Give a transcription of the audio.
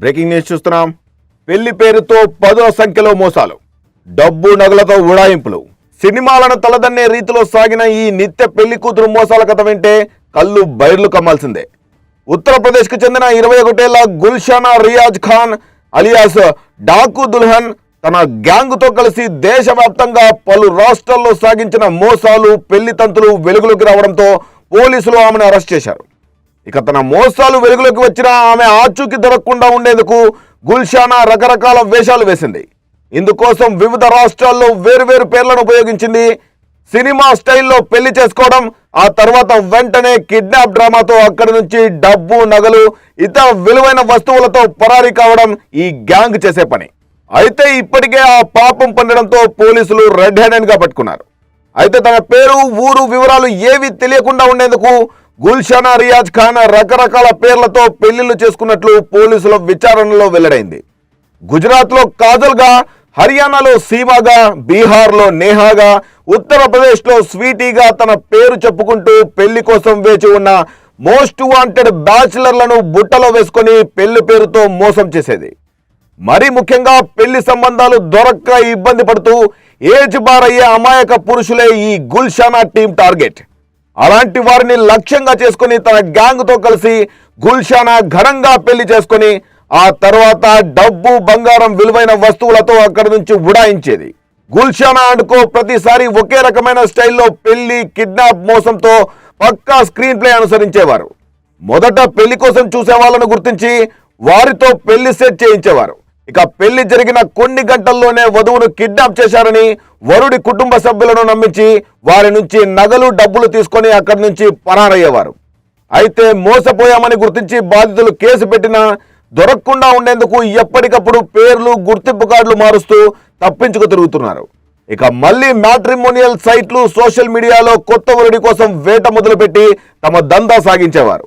Breaking news చూస్తున్నాం. పెళ్లి పేరుతో పదుల సంఖ్యలో మోసాలు, డబ్బు నగలతో ఉడాయింపులు, సినిమాలను తలదన్నే రీతిలో సాగిన ఈ నిత్య పెళ్లి కూతురు మోసాల కథ వింటే కళ్ళు బైర్లు కమ్మాల్సిందే. ఉత్తరప్రదేశ్కు చెందిన 21 ఏళ్ల గుల్షానా రియాజ్ ఖాన్ అలియాస్ డాకు దుల్హన్ తన గ్యాంగ్తో కలిసి దేశవ్యాప్తంగా పలు రాష్ట్రాల్లో సాగించిన మోసాలు, పెళ్లి తంతులు వెలుగులోకి రావడంతో పోలీసులు ఆమెను అరెస్ట్ చేశారు. ఇక తన మోసాలు వెలుగులోకి వచ్చిన ఆమె ఆచూకీ దొరకకుండా ఉండేందుకు గుల్షానా రకరకాల వేషాలు వేసింది. ఇందుకోసం వివిధ రాష్ట్రాల్లో వేరువేరు పేర్లను ఉపయోగించింది. సినిమా స్టైల్లో పెళ్లి చేసుకోవడం, ఆ తర్వాత వెంటనే కిడ్నాప్ డ్రామాతో అక్కడి నుంచి డబ్బు, నగలు, ఇతర విలువైన వస్తువులతో పరారీ కావడం ఈ గ్యాంగ్ చేసే పని. అయితే ఇప్పటికే ఆ పాపం పండడంతో పోలీసులు రెడ్ హ్యాండెడ్ గా పట్టుకున్నారు. అయితే తన పేరు, ఊరు వివరాలు ఏవి తెలియకుండా ఉండేందుకు గుల్షానా రియాజ్ ఖాన్ రకరకాల పేర్లతో పెళ్లిళ్లు చేసుకున్నట్లు పోలీసుల విచారణలో వెల్లడైంది. గుజరాత్లో కాజల్గా, హర్యానాలో సీమాగా, బీహార్లో నేహాగా, ఉత్తరప్రదేశ్లో స్వీటీగా తన పేరు చెప్పుకుంటూ పెళ్లి కోసం వేచి ఉన్న మోస్ట్ వాంటెడ్ బ్యాచిలర్లను బుట్టలో వేసుకొని పెళ్లి పేరుతో మోసం చేసేది. మరి ముఖ్యంగా పెళ్లి సంబంధాలు దొరక్క ఇబ్బంది పడుతూ ఏజ్ బార్ అయ్యే అమాయక పురుషులే ఈ గుల్షానా టీమ్ టార్గెట్. అలాంటి వారిని లక్ష్యంగా చేసుకుని తన గ్యాంగ్తో కలిసి గుల్షానా ఘనంగా పెళ్లి చేసుకొని ఆ తర్వాత డబ్బు, బంగారం, విలువైన వస్తువులతో అక్కడి నుంచి ఉడాయించేది. గుల్షానా అనుకో ప్రతిసారి ఒకే రకమైన స్టైల్లో పెళ్లి, కిడ్నాప్ మోసంతో పక్కా స్క్రీన్ ప్లే అనుసరించేవారు. మొదట పెళ్లి కోసం చూసే వాళ్ళను గుర్తించి వారితో పెళ్లి సెట్ చేయించేవారు. ఇక పెళ్లి జరిగిన కొన్ని గంటల్లోనే వధువును కిడ్నాప్ చేశారని వరుడి కుటుంబ సభ్యులను నమ్మించి వారి నుంచి నగలు, డబ్బులు తీసుకొని అక్కడి నుంచి పరారయ్యేవారు. అయితే మోసపోయామని గుర్తించి బాధితులు కేసు పెట్టినా దొరకకుండా ఉండేందుకు ఎప్పటికప్పుడు పేర్లు, గుర్తింపు కార్డులు మారుస్తూ తప్పించుకు తిరుగుతున్నారు. ఇక మళ్ళీ మ్యాట్రిమోనియల్ సైట్లు, సోషల్ మీడియాలో కొత్త వరుడి కోసం వేట మొదలుపెట్టి తమ దందా సాగించేవారు.